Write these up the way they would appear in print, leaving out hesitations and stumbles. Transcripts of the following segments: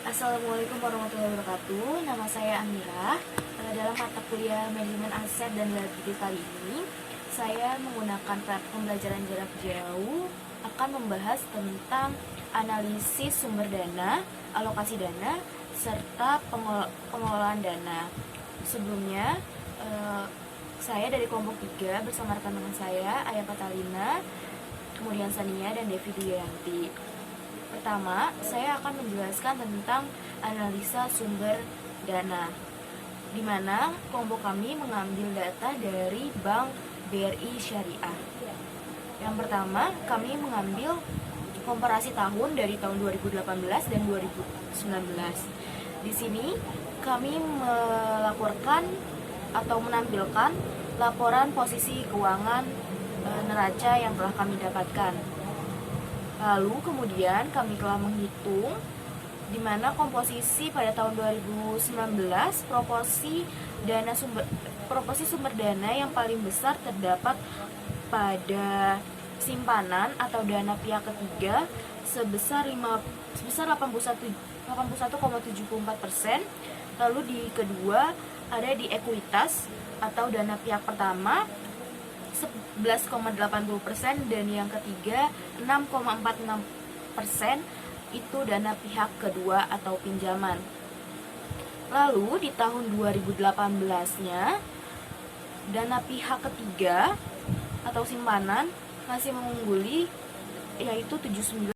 Assalamualaikum warahmatullahi wabarakatuh. Nama saya Amira. Dalam mata kuliah Manajemen Aset dan Liabilitas kali ini, saya menggunakan pembelajaran jarak jauh akan membahas tentang analisis sumber dana, alokasi dana, serta pengelolaan dana. Sebelumnya, saya dari kelompok 3 bersama rekan-rekan saya, Ayah Katalina, kemudian Sania, dan Devi Duyanti. Pertama, saya akan menjelaskan tentang analisa sumber dana, di mana kelompok kami mengambil data dari Bank BRI Syariah. Yang pertama, kami mengambil komparasi tahun dari tahun 2018 dan 2019. Di sini kami melaporkan atau menampilkan laporan posisi keuangan neraca yang telah kami dapatkan. Lalu kemudian kami telah menghitung di mana komposisi pada tahun 2019 proporsi sumber dana yang paling besar terdapat pada simpanan atau dana pihak ketiga sebesar 81,74%. Lalu di kedua ada di ekuitas atau dana pihak pertama 11,80%, dan yang ketiga 6,46% itu dana pihak kedua atau pinjaman. Lalu di tahun 2018-nya dana pihak ketiga atau simpanan masih mengungguli, yaitu 79.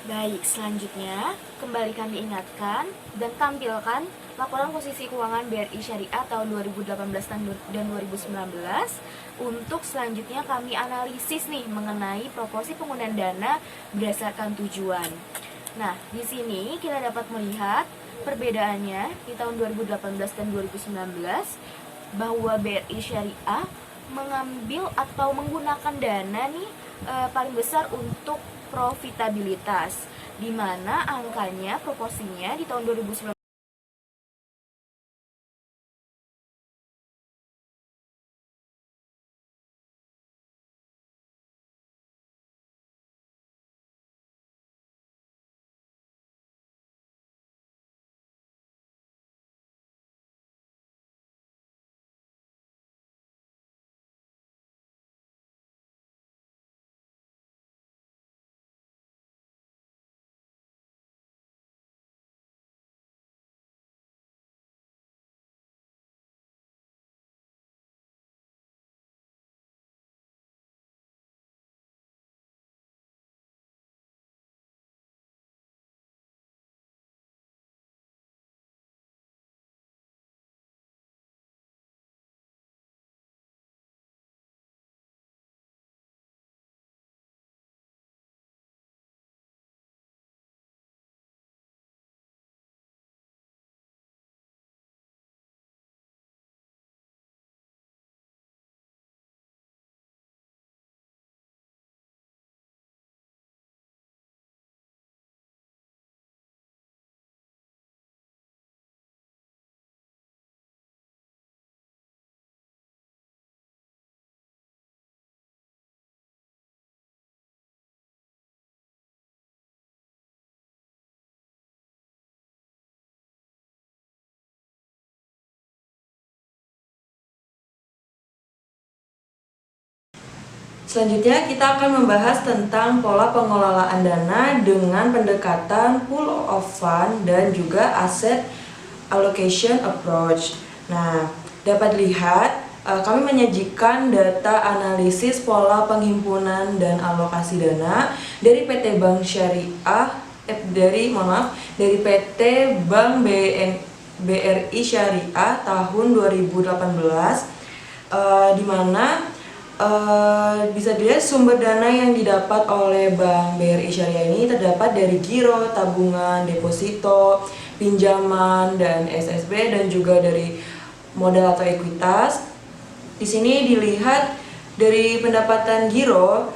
Baik, selanjutnya kembali kami ingatkan dan tampilkan laporan posisi keuangan BRI Syariah tahun 2018 dan 2019. Untuk selanjutnya kami analisis nih mengenai proporsi penggunaan dana berdasarkan tujuan. Nah, di sini kita dapat melihat perbedaannya di tahun 2018 dan 2019 bahwa BRI Syariah mengambil atau menggunakan dana nih paling besar untuk profitabilitas, di mana angkanya proporsinya di tahun 2019 Selanjutnya kita akan membahas tentang pola pengelolaan dana dengan pendekatan pool of fund dan juga asset allocation approach. Nah, dapat dilihat kami menyajikan data analisis pola penghimpunan dan alokasi dana dari PT Bank Syariah dari PT Bank BRI Syariah tahun 2018, di mana bisa dilihat sumber dana yang didapat oleh Bank BRI Syariah ini terdapat dari giro, tabungan, deposito, pinjaman, dan SSB, dan juga dari modal atau ekuitas. Di sini dilihat dari pendapatan giro,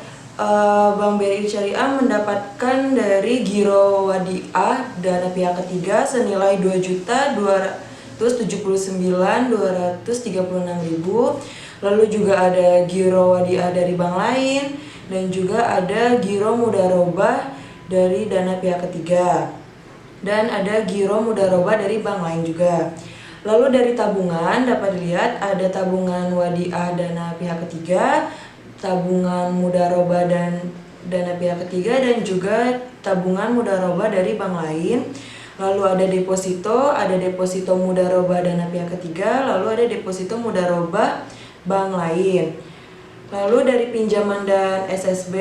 Bank BRI Syariah mendapatkan dari giro wadiah dana pihak ketiga senilai 2.279.236.000. Lalu juga ada giro wadiah dari bank lain dan juga ada giro mudharabah dari dana pihak ketiga. Dan ada giro mudharabah dari bank lain juga. Lalu dari tabungan dapat dilihat ada tabungan wadiah dana pihak ketiga, tabungan mudharabah dan dana pihak ketiga, dan juga tabungan mudharabah dari bank lain. Lalu ada deposito mudharabah dana pihak ketiga, lalu ada deposito mudharabah bank lain. Lalu dari pinjaman dan SSB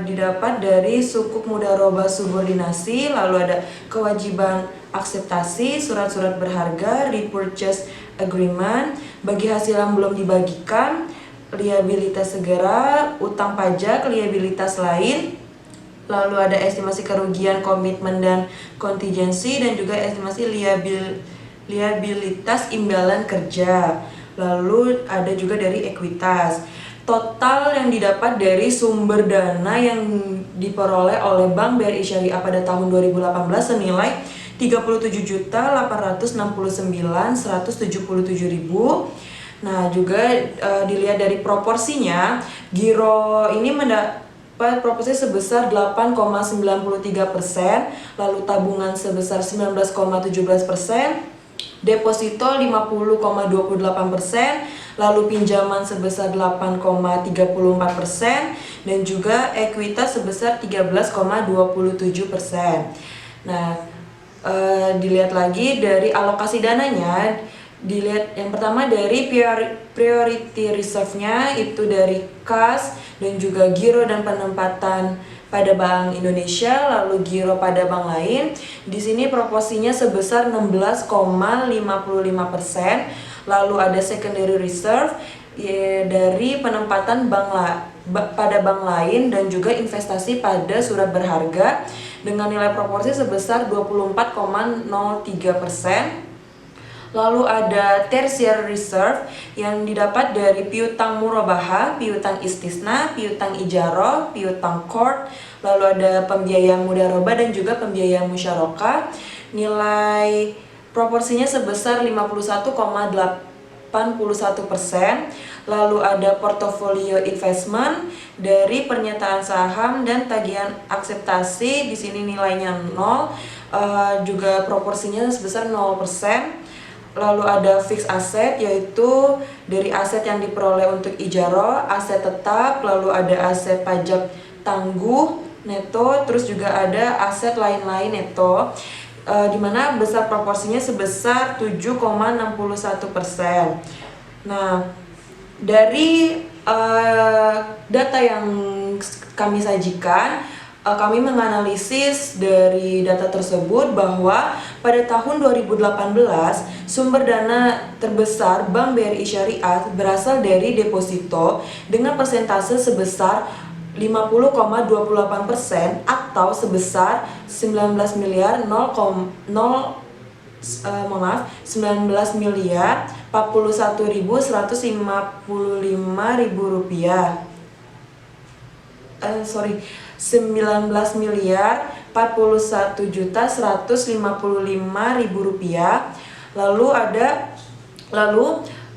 didapat dari sukuk mudharabah subordinasi, lalu ada kewajiban akseptasi, surat-surat berharga, repurchase agreement, bagi hasil yang belum dibagikan, liabilitas segera, utang pajak, liabilitas lain, lalu ada estimasi kerugian, komitmen dan kontingensi, dan juga estimasi liabilitas imbalan kerja. Lalu ada juga dari ekuitas. Total yang didapat dari sumber dana yang diperoleh oleh Bank BRI Syariah pada tahun 2018 senilai 37.869.177.000. Nah, juga dilihat dari proporsinya, giro ini mendapat proporsi sebesar 8,93%, lalu tabungan sebesar 19,17%, deposito 50,28%, lalu pinjaman sebesar 8,34%, dan juga ekuitas sebesar 13,27%. Nah, dilihat lagi dari alokasi dananya, dilihat yang pertama dari priority reserve-nya itu dari kas dan juga giro dan penempatan pada Bank Indonesia, lalu giro pada bank lain. Di sini proporsinya sebesar 16,55%. Lalu ada secondary reserve dari penempatan pada bank lain dan juga investasi pada surat berharga dengan nilai proporsi sebesar 24,03%. Lalu ada tertiary reserve yang didapat dari piutang murabaha, piutang istisna, piutang ijaroh, piutang court, lalu ada pembiayaan mudharabah dan juga pembiayaan musyarakah. Nilai proporsinya sebesar 51,81%. Lalu ada portofolio investment dari pernyataan saham dan tagihan akseptasi, di sini nilainya 0, juga proporsinya sebesar 0%. Lalu ada fixed asset, yaitu dari aset yang diperoleh untuk ijaroh, aset tetap, lalu ada aset pajak tangguh neto, terus juga ada aset lain-lain neto, di mana besar proporsinya sebesar 7,61%. Nah, dari data yang kami sajikan, kami menganalisis dari data tersebut bahwa pada tahun 2018 sumber dana terbesar Bank BRI Syariah berasal dari deposito dengan persentase sebesar 50,28% atau sebesar 19 miliar 41.155.000 rupiah. 19.041.155.000 rupiah.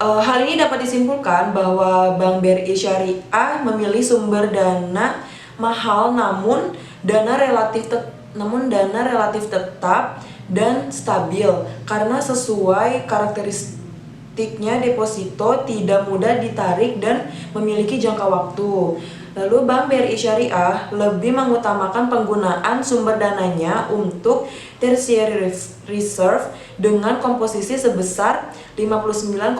Hal ini dapat disimpulkan bahwa Bank BRI Syariah memilih sumber dana mahal namun dana relatif tetap dan stabil karena sesuai karakteristik karakteristiknya deposito tidak mudah ditarik dan memiliki jangka waktu. Lalu Bank BRI Syariah lebih mengutamakan penggunaan sumber dananya untuk tertiary reserve dengan komposisi sebesar 59,81%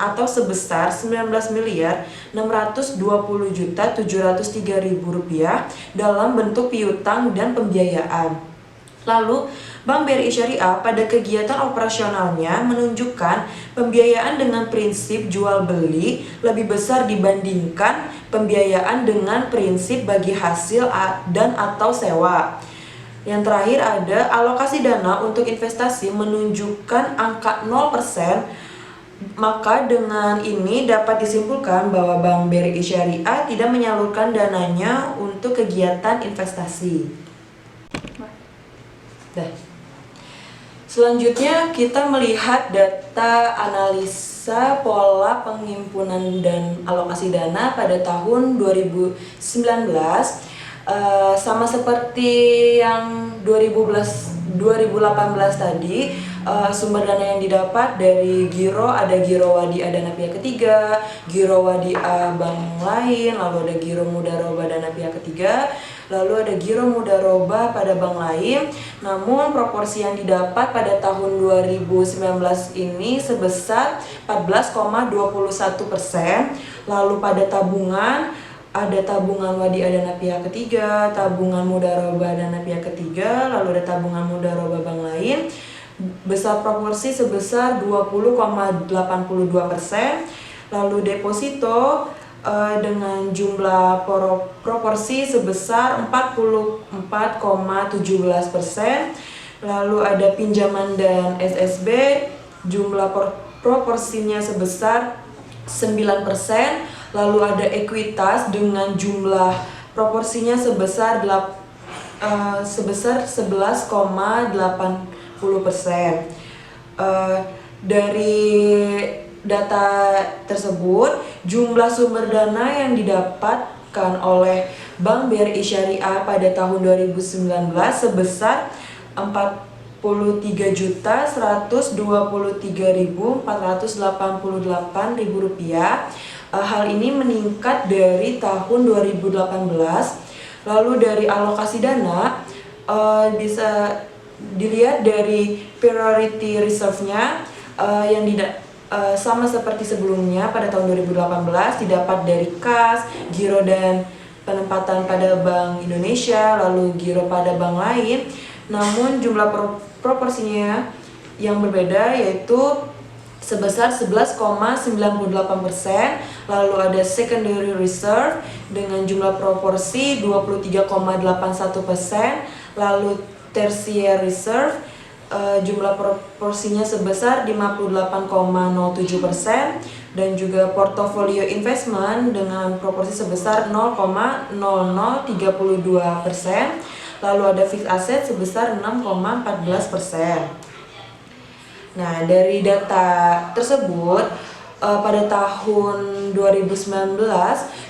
atau sebesar 19.620.703.000 rupiah dalam bentuk piutang dan pembiayaan. Lalu, Bank BRI Syariah pada kegiatan operasionalnya menunjukkan pembiayaan dengan prinsip jual beli lebih besar dibandingkan pembiayaan dengan prinsip bagi hasil dan atau sewa. Yang terakhir ada alokasi dana untuk investasi menunjukkan angka 0%. Maka dengan ini dapat disimpulkan bahwa Bank BRI Syariah tidak menyalurkan dananya untuk kegiatan investasi. Selanjutnya kita melihat data analisa pola penghimpunan dan alokasi dana pada tahun 2019. Sama seperti yang 2018 tadi, sumber dana yang didapat dari giro ada giro wadia dana pihak ketiga, giro wadia bank lain, lalu ada giro mudaroba dana pihak ketiga, lalu ada giro mudaroba pada bank lain. Namun proporsi yang didapat pada tahun 2019 ini sebesar 14,21%. Lalu pada tabungan ada tabungan wadia dana pihak ketiga, tabungan mudaroba dana pihak ketiga, lalu ada tabungan mudaroba bank lain besar proporsi sebesar 20,82%. Lalu deposito dengan jumlah proporsi sebesar 44,17%. Lalu ada pinjaman dan SSB jumlah proporsinya sebesar 9%. Lalu ada ekuitas dengan jumlah proporsinya sebesar 11,80%. Dari data tersebut, jumlah sumber dana yang didapatkan oleh Bank BRI Syariah pada tahun 2019 sebesar 43.123.488.000 rupiah. Hal ini meningkat dari tahun 2018. Lalu dari alokasi dana bisa dilihat dari priority reserve-nya yang sama seperti sebelumnya pada tahun 2018 didapat dari kas, giro dan penempatan pada Bank Indonesia, lalu giro pada bank lain. Namun jumlah proporsinya yang berbeda yaitu sebesar 11,98%. Lalu ada secondary reserve dengan jumlah proporsi 23,81%. Lalu tertiary reserve jumlah proporsinya sebesar 58,07%, dan juga portofolio investment dengan proporsi sebesar 0,0032%. Lalu ada fixed asset sebesar 6,14%. Nah, dari data tersebut pada tahun 2019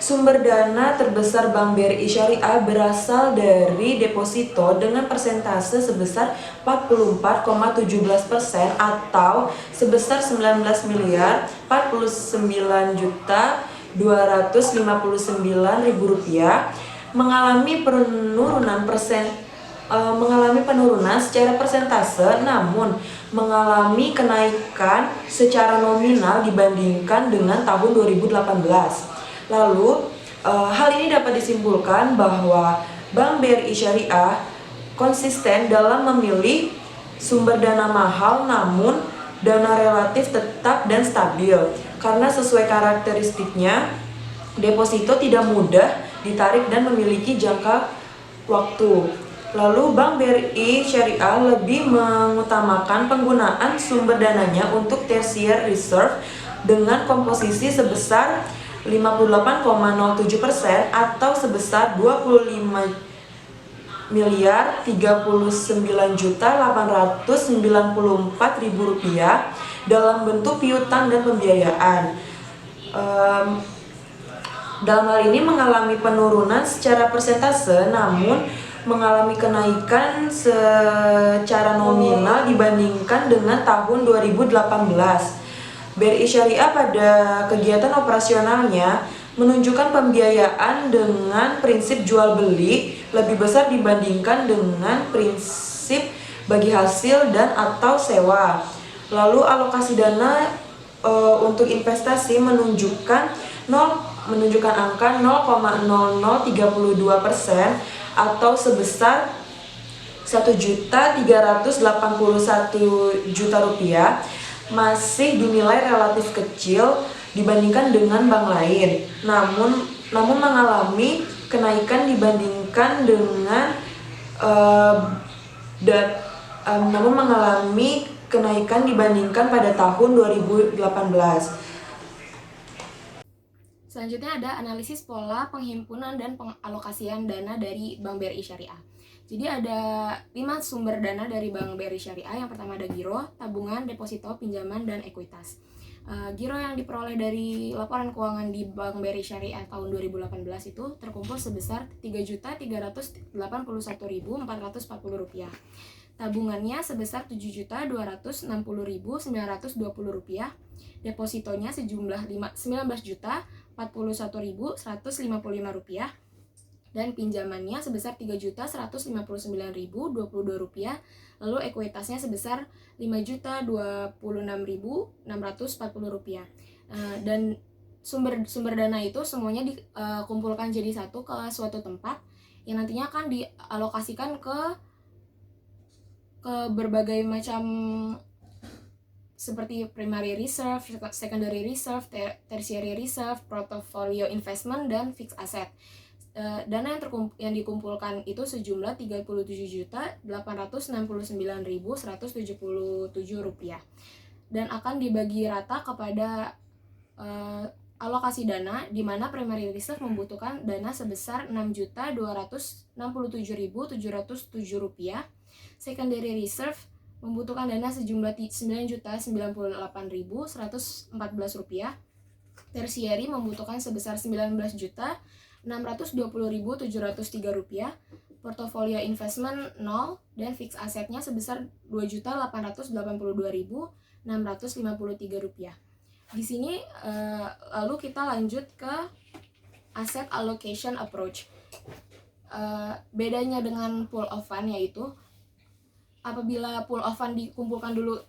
sumber dana terbesar Bank BRI Syariah berasal dari deposito dengan persentase sebesar 44,17% atau sebesar 19.049.259.000 rupiah, mengalami penurunan secara persentase, namun mengalami kenaikan secara nominal dibandingkan dengan tahun 2018. Lalu, hal ini dapat disimpulkan bahwa Bank BRI Syariah konsisten dalam memilih sumber dana mahal namun dana relatif tetap dan stabil, karena sesuai karakteristiknya deposito tidak mudah ditarik dan memiliki jangka waktu. Lalu Bank BRI Syariah lebih mengutamakan penggunaan sumber dananya untuk tertiary reserve dengan komposisi sebesar 58,07% atau sebesar 25.039.894.000 rupiah dalam bentuk piutang dan pembiayaan. Dalam hal ini mengalami penurunan secara persentase, namun mengalami kenaikan secara nominal dibandingkan dengan tahun 2018. BRI Syariah pada kegiatan operasionalnya menunjukkan pembiayaan dengan prinsip jual beli lebih besar dibandingkan dengan prinsip bagi hasil dan atau sewa. Lalu alokasi dana untuk investasi menunjukkan angka 0,0032% atau sebesar 1.381.000.000 rupiah, masih dinilai relatif kecil dibandingkan dengan bank lain. Namun mengalami kenaikan dibandingkan dengan pada tahun 2018. Selanjutnya ada analisis pola penghimpunan dan pengalokasian dana dari Bank BRI Syariah. Jadi ada 5 sumber dana dari Bank BRI Syariah. Yang pertama ada giro, tabungan, deposito, pinjaman, dan ekuitas. Giro yang diperoleh dari laporan keuangan di Bank BRI Syariah tahun 2018 itu terkumpul sebesar Rp3.381.440. Tabungannya sebesar Rp7.260.920. Depositonya sejumlah Rp19.041.155 dan pinjamannya sebesar Rp3.159.022. Lalu ekuitasnya sebesar Rp5.026.640. Dan sumber dana itu semuanya dikumpulkan jadi satu ke suatu tempat yang nantinya akan dialokasikan ke berbagai macam seperti primary reserve, secondary reserve, tertiary reserve, portfolio investment, dan fixed asset. Dana yang dikumpulkan itu sejumlah Rp37.869.177 dan akan dibagi rata kepada alokasi dana, di mana primary reserve membutuhkan dana sebesar Rp6.267.707, secondary reserve membutuhkan dana sejumlah Rp9.098.114, tertiary membutuhkan sebesar Rp19.620.703, portofolio investment 0, dan fixed asetnya sebesar Rp2.882.653. Di sini lalu kita lanjut ke asset allocation approach. Bedanya dengan pool of fund yaitu apabila pool of fund dikumpulkan dulu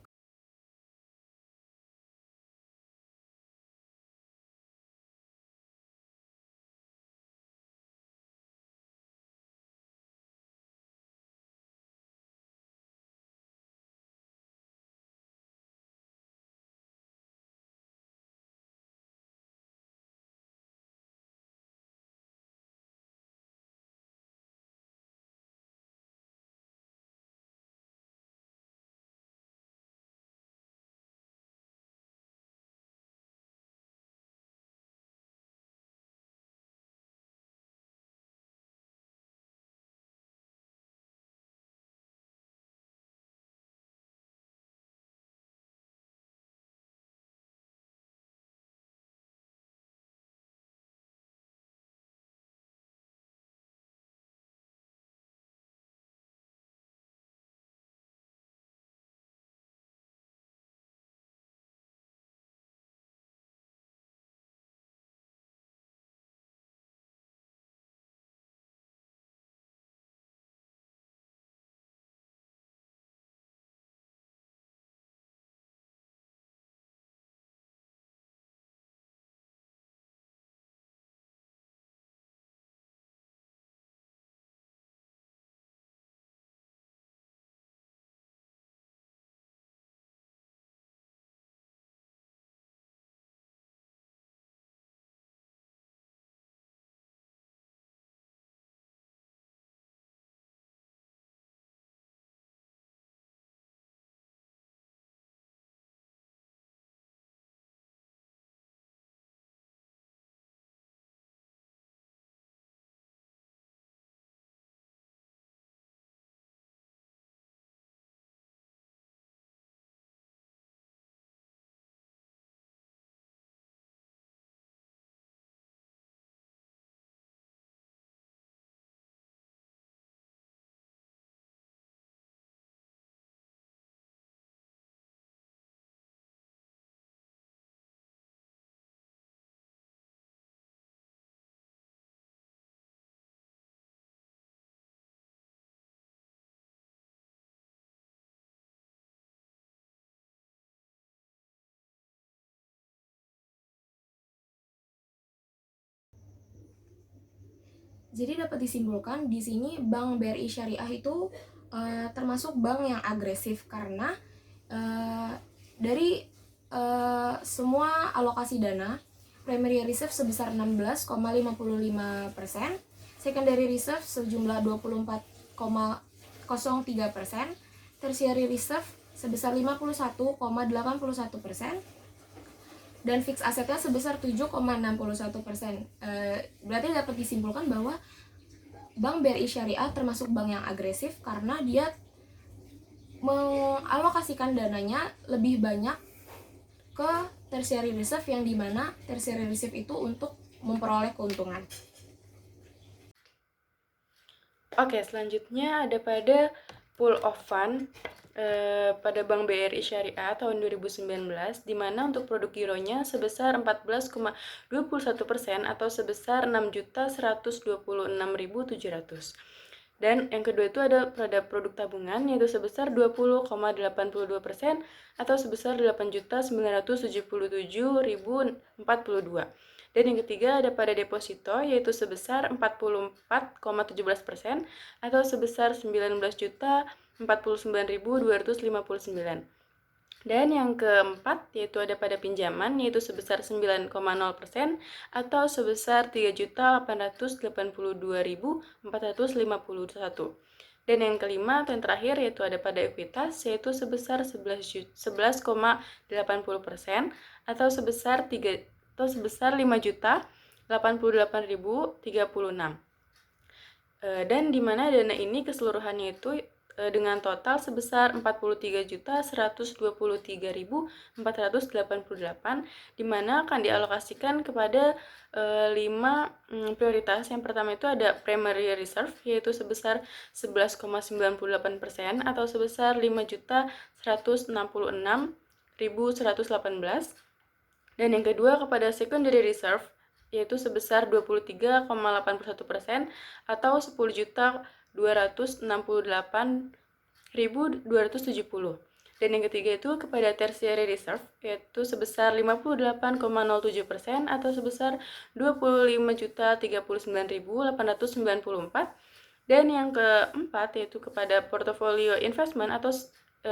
Jadi dapat disimpulkan di sini Bank BRI Syariah itu termasuk bank yang agresif karena dari semua alokasi dana, primary reserve sebesar 16,55%, secondary reserve sejumlah 24,03%, tertiary reserve sebesar 51,81%, dan fixed asetnya sebesar 7,61%. Berarti dapat disimpulkan bahwa Bank BRI Syariah termasuk bank yang agresif karena dia mengalokasikan dananya lebih banyak ke tertiary reserve, yang dimana tertiary reserve itu untuk memperoleh keuntungan. Oke, selanjutnya ada pada pool of fund pada Bank BRI Syariah tahun 2019, di mana untuk produk gironya sebesar 14,21% atau sebesar 6.126.700. Dan yang kedua itu ada pada produk tabungan, yaitu sebesar 20,82% atau sebesar 8.977.042. Dan yang ketiga ada pada deposito, yaitu sebesar 44,17% atau sebesar 19.049.259. Dan yang keempat yaitu ada pada pinjaman, yaitu sebesar 9,0% atau sebesar 3.882.451. Dan yang kelima atau yang terakhir yaitu ada pada ekuitas, yaitu sebesar 11,80% atau sebesar 5.088.036. Dan di mana dana ini keseluruhannya itu dengan total sebesar 43.123.488, di mana akan dialokasikan kepada 5 prioritas. Yang pertama itu ada primary reserve, yaitu sebesar 11,98% atau sebesar 5.166.118. Dan yang kedua kepada secondary reserve, yaitu sebesar 23,81% atau 10.268.270. Dan yang ketiga itu kepada tertiary reserve, yaitu sebesar 58,07% atau sebesar 25.039.894. Dan yang keempat yaitu kepada portofolio investment atau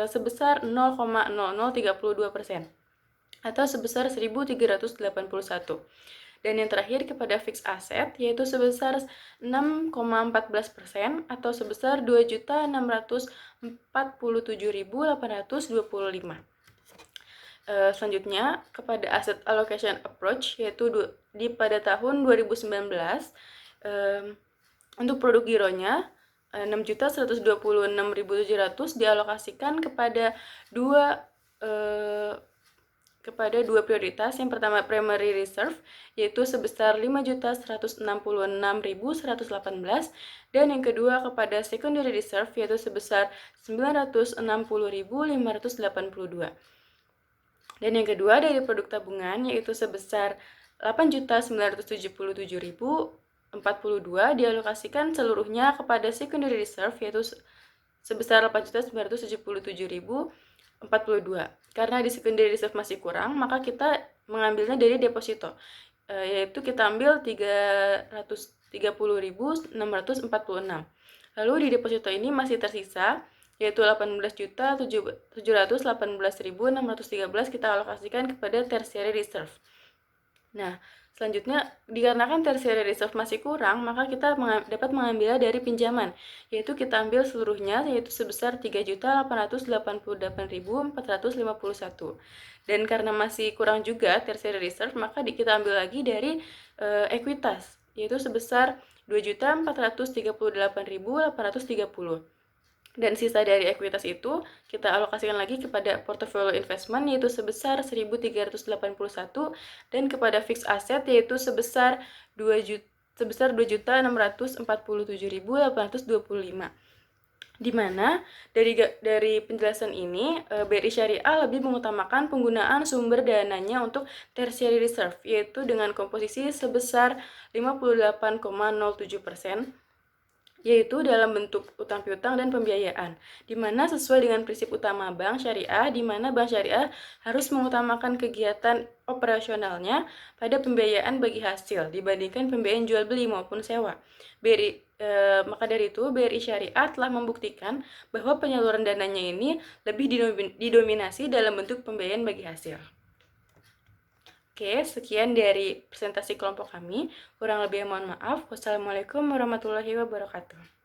sebesar 0,0032% atau sebesar 1.381. Dan yang terakhir kepada fixed asset, yaitu sebesar 6,14% atau sebesar 2.647.825. Selanjutnya kepada asset allocation approach, yaitu pada tahun 2019 untuk produk gironya 6.126.700 dialokasikan kepada dua prioritas. Yang pertama primary reserve, yaitu sebesar 5.166.118, dan yang kedua kepada secondary reserve, yaitu sebesar 960.582. Dan yang kedua dari produk tabungan, yaitu sebesar 8.977.042 dialokasikan seluruhnya kepada secondary reserve, yaitu sebesar 8.977.042. Karena di secondary reserve masih kurang, maka kita mengambilnya dari deposito, yaitu kita ambil 330.646. Lalu di deposito ini masih tersisa, yaitu 18.718.613 kita alokasikan kepada tertiary reserve. Nah, selanjutnya, dikarenakan tertiary reserve masih kurang, maka kita dapat mengambilnya dari pinjaman, yaitu kita ambil seluruhnya, yaitu sebesar 3.888.451. Dan karena masih kurang juga tertiary reserve, maka kita ambil lagi dari ekuitas, yaitu sebesar 2.438.830. Dan sisa dari ekuitas itu kita alokasikan lagi kepada portofolio investment, yaitu sebesar 1.381, dan kepada fixed asset, yaitu sebesar 2.647.825. Di mana dari penjelasan ini BRI Syariah lebih mengutamakan penggunaan sumber dananya untuk tertiary reserve, yaitu dengan komposisi sebesar 58,07%. yaitu dalam bentuk utang piutang dan pembiayaan, di mana sesuai dengan prinsip utama bank syariah, di mana bank syariah harus mengutamakan kegiatan operasionalnya pada pembiayaan bagi hasil dibandingkan pembiayaan jual beli maupun sewa. Maka dari itu BRI Syariah telah membuktikan bahwa penyaluran dananya ini lebih didominasi dalam bentuk pembiayaan bagi hasil. Oke, sekian dari presentasi kelompok kami. Kurang lebih mohon maaf. Wassalamualaikum warahmatullahi wabarakatuh.